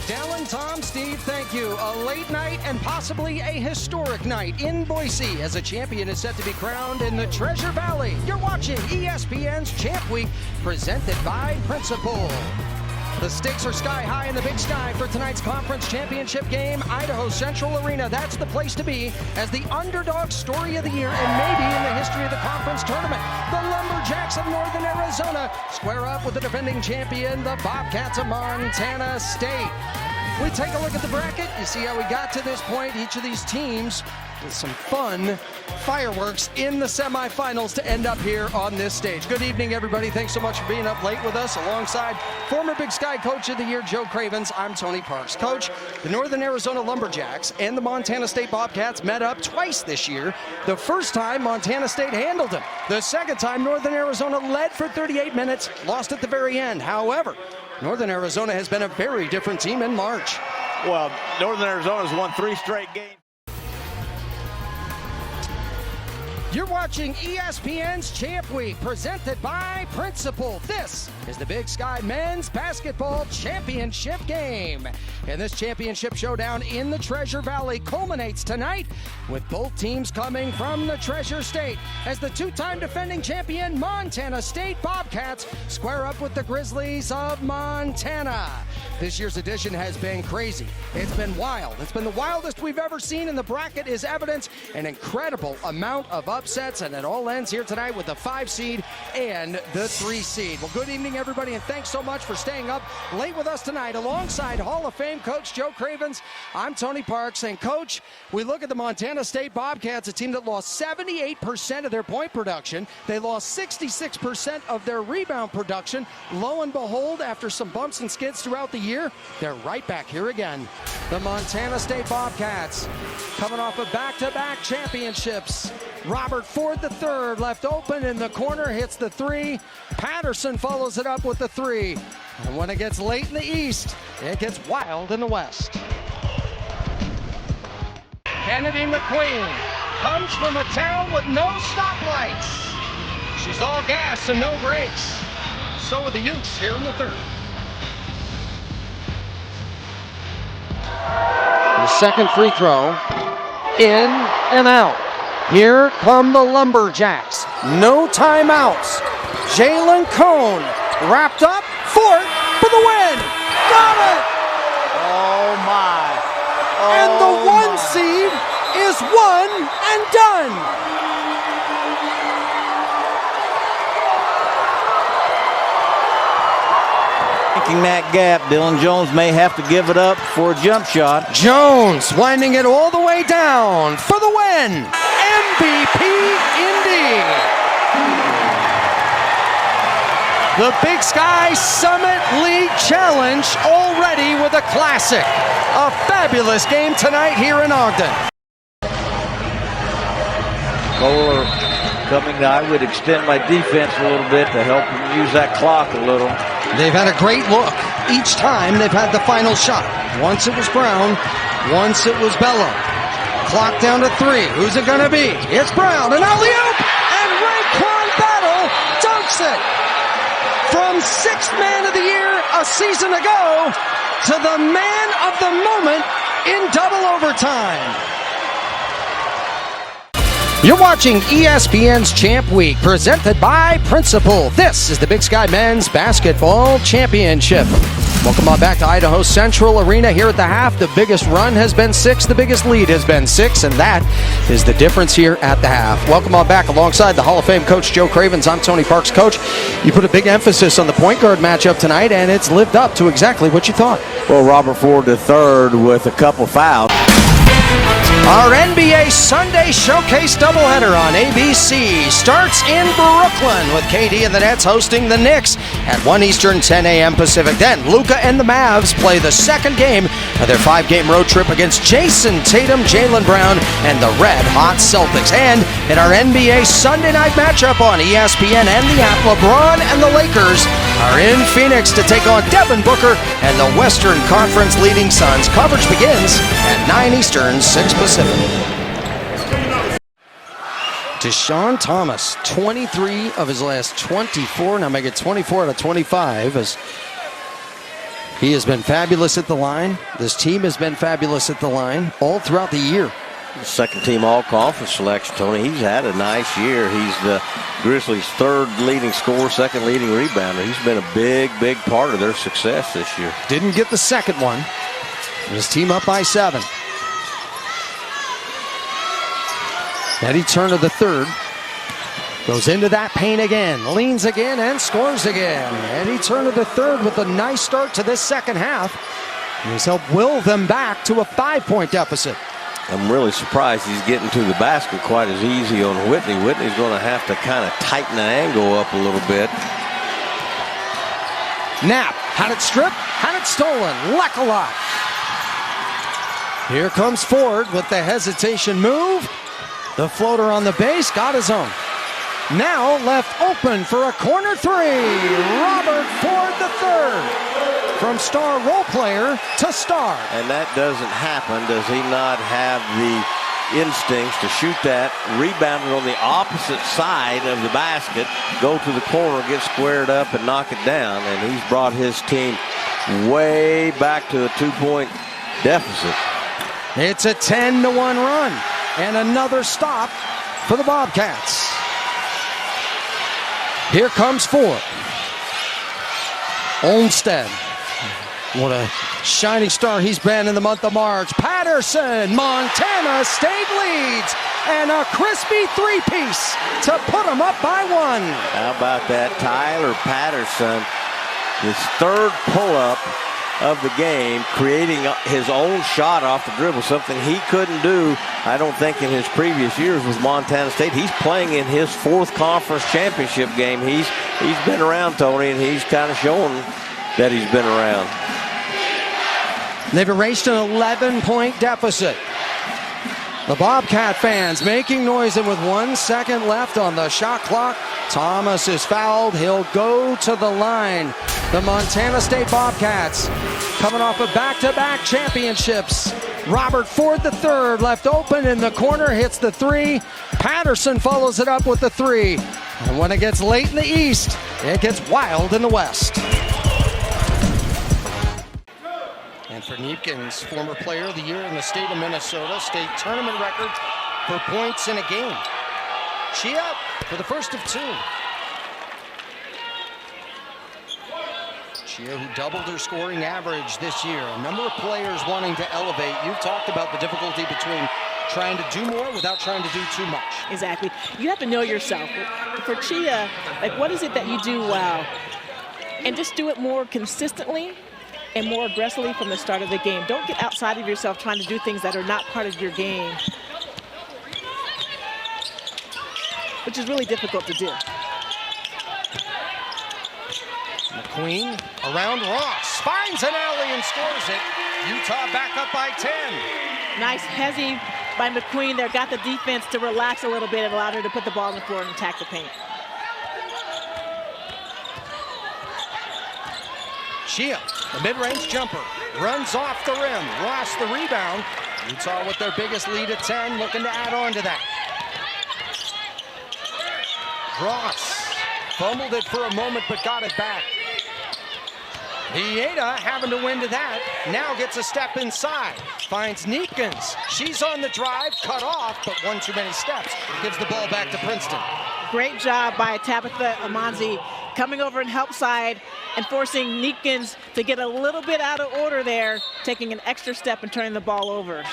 Dallin, Tom, Steve, thank you. A late night and possibly a historic night in Boise as a champion is set to be crowned in the Treasure Valley. You're watching ESPN's Champ Week, presented by Principal. The stakes are sky high in the Big Sky for tonight's conference championship game. Idaho Central Arena, that's the place to be as the underdog story of the year and maybe in the history of the conference tournament. The Lumberjacks of Northern Arizona square up with the defending champion, the Bobcats of Montana State. We take a look at the bracket. You see how we got to this point. Each of these teams with some fun fireworks in the semifinals to end up here on this stage. Good evening, everybody. Thanks so much for being up late with us. Alongside former Big Sky Coach of the Year, Joe Cravens, I'm Tony Parks. Coach, the Northern Arizona Lumberjacks and the Montana State Bobcats met up twice this year. The first time, Montana State handled them. The second time, Northern Arizona led for 38 minutes, lost at the very end. However, Northern Arizona has been a very different team in March. Well, Northern Arizona's won 3 straight games. You're watching ESPN's Champ Week, presented by Principal. This is the Big Sky Men's Basketball Championship game. And this championship showdown in the Treasure Valley culminates tonight with both teams coming from the Treasure State as the two-time defending champion Montana State Bobcats square up with the Grizzlies of Montana. This year's edition has been crazy. It's been wild. It's been the wildest we've ever seen, and the bracket is evidence an incredible amount of upsets, and it all ends here tonight with the 5 seed and the 3 seed. Well, good evening, everybody, and thanks so much for staying up late with us tonight. Alongside Hall of Fame Coach Joe Cravens, I'm Tony Parks, and Coach, we look at the Montana State Bobcats, a team that lost 78% of their point production. They lost 66% of their rebound production. Lo and behold, after some bumps and skids throughout the year, they're right back here again. The Montana State Bobcats coming off of back-to-back championships. Robert Ford III left open in the corner, hits the 3. Patterson follows it up with the 3. And when it gets late in the east, it gets wild in the west. Kennedy McQueen comes from a town with no stoplights. She's all gas and no brakes. So are the Utes here in the 3rd. The second free throw, in and out. Here come the Lumberjacks. No timeouts. Jalen Cone wrapped up, Fort for the win. Got it! Oh, my. And the 1 seed is one and done. Making that gap, Dylan Jones may have to give it up for a jump shot. Jones winding it all the way down for the win. MVP indeed. The Big Sky Summit League Challenge already with a classic. A fabulous game tonight here in Ogden. Bowler coming, I would extend my defense a little bit to help him use that clock a little. They've had a great look each time they've had the final shot. Once it was Brown, once it was Bello. Clock down to 3. Who's it going to be? It's Brown, an alley-oop, and Raekwon Battle dunks it. From 6th man of the year a season ago to the man of the moment in double overtime. You're watching ESPN's Champ Week, presented by Principal. This is the Big Sky Men's Basketball Championship. Welcome on back to Idaho Central Arena. Here at the half, the biggest run has been 6, the biggest lead has been 6, and that is the difference here at the half. Welcome on back alongside the Hall of Fame Coach Joe Cravens. I'm Tony Parks. Coach, you put a big emphasis on the point guard matchup tonight, and it's lived up to exactly what you thought. Well, Robert Ford III with a couple fouls. Our NBA Sunday Showcase doubleheader on ABC starts in Brooklyn with KD and the Nets hosting the Knicks at 1 Eastern, 10 a.m. Pacific. Then Luka and the Mavs play the second game of their 5-game road trip against Jason Tatum, Jaylen Brown, and the Red Hot Celtics. And in our NBA Sunday night matchup on ESPN and the app, LeBron and the Lakers are in Phoenix to take on Devin Booker and the Western Conference leading Suns. Coverage begins at 9 Eastern, 6 Pacific. Deshaun Thomas, 23 of his last 24, now make it 24 out of 25 as He has been fabulous at the line. This team has been fabulous at the line all throughout the year. Second team all-conference selection, Tony. He's had a nice year. He's the Grizzlies' third leading scorer, second leading rebounder. He's been a big part of their success this year. Didn't get the second one. His team up by 7. Eddie Turner, the third, goes into that paint again, leans again, and scores again. Eddie Turner, the third, with a nice start to this second half. He's helped will them back to a 5-point deficit. I'm really surprised he's getting to the basket quite as easy on Whitney. Whitney's going to have to kind of tighten the angle up a little bit. Knapp had it stripped, had it stolen. Lekolot. Here comes Ford with the hesitation move. The floater on the base, got his own. Now left open for a corner three. Robert Ford III. From star role player to star. And that doesn't happen. Does he not have the instincts to shoot that, rebound it on the opposite side of the basket, go to the corner, get squared up, and knock it down? And he's brought his team way back to a 2-point deficit. It's a 10-1 run. And another stop for the Bobcats. Here comes Ford. Olmsted. What a shining star he's been in the month of March. Patterson, Montana State leads. And a crispy three-piece to put them up by 1. How about that? Tyler Patterson, his third pull-up of the game, creating his own shot off the dribble, something he couldn't do, I don't think, in his previous years with Montana State. He's playing in his 4th conference championship game. He's been around, Tony, and he's kind of showing that he's been around. They've erased an 11-point deficit. The Bobcat fans making noise, and with 1 second left on the shot clock, Thomas is fouled. He'll go to the line. The Montana State Bobcats coming off of back-to-back championships. Robert Ford III left open in the corner, hits the 3. Patterson follows it up with the 3. And when it gets late in the East, it gets wild in the West. And for Neepkins, former player of the year in the state of Minnesota, state tournament record for points in a game. Chia for the first of 2. Chia, who doubled her scoring average this year. A number of players wanting to elevate. You've talked about the difficulty between trying to do more without trying to do too much. Exactly. You have to know yourself. For Chia, like, what is it that you do well? And just do it more consistently and more aggressively from the start of the game. Don't get outside of yourself trying to do things that are not part of your game, which is really difficult to do. McQueen around Ross, finds an alley and scores it. Utah back up by 10. Nice hezzy by McQueen there. Got the defense to relax a little bit and allowed her to put the ball on the floor and attack the paint. Chia, the mid-range jumper, runs off the rim. Ross the rebound. Utah with their biggest lead at 10, looking to add on to that. Ross fumbled it for a moment, but got it back. Vieta having to win to that. Now gets a step inside. Finds Neepkins. She's on the drive, cut off, but one too many steps. Gives the ball back to Princeton. Great job by Tabitha Amanzi coming over and help side and forcing Neepkins to get a little bit out of order there, taking an extra step and turning the ball over.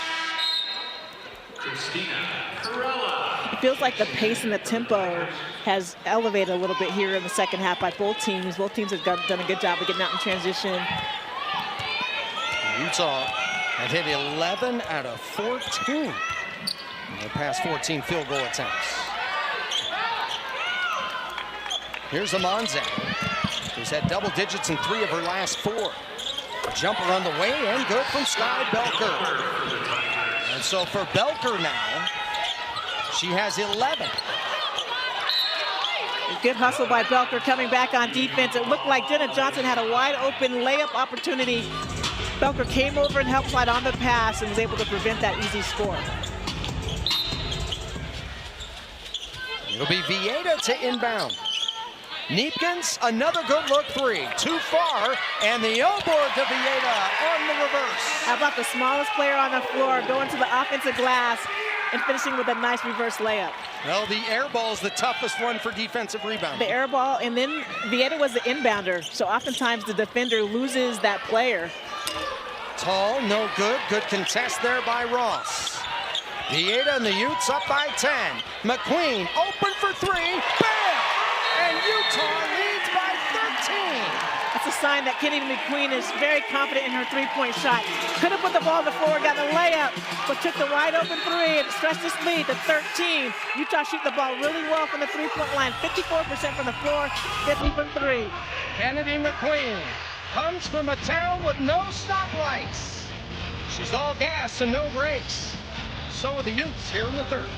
It feels like the pace and the tempo has elevated a little bit here in the second half by both teams. Both teams have done a good job of getting out in transition. Utah had hit 11 out of 14 in the past 14 field goal attempts. Here's Amanze, who's had double digits in 3 of her last 4. A jumper on the way in, good from Sky Belker. And so for Belker now, she has 11. Good hustle by Belker coming back on defense. It looked like Jenna Johnson had a wide open layup opportunity. Belker came over and helped slide on the pass and was able to prevent that easy score. It'll be Vieta to inbound. Neepkins, another good look three. Too far, and the elbow to Vieta on the reverse. How about the smallest player on the floor going to the offensive glass and finishing with a nice reverse layup? Well, the air ball is the toughest one for defensive rebound. The air ball, and then Vieta was the inbounder, so oftentimes the defender loses that player. Tall, no good. Good contest there by Ross. Vieta and the Utes up by 10. McQueen open for three. Bam! And Utah leads by 13. That's a sign that Kennedy McQueen is very confident in her three-point shot. Could have put the ball on the floor, got a layup, but took the wide open three and stretched this lead to 13. Utah shoot the ball really well from the three-point line. 54% from the floor, 50 from three. Kennedy McQueen comes from a town with no stoplights. She's all gas and no brakes. So are the Utes here in the third.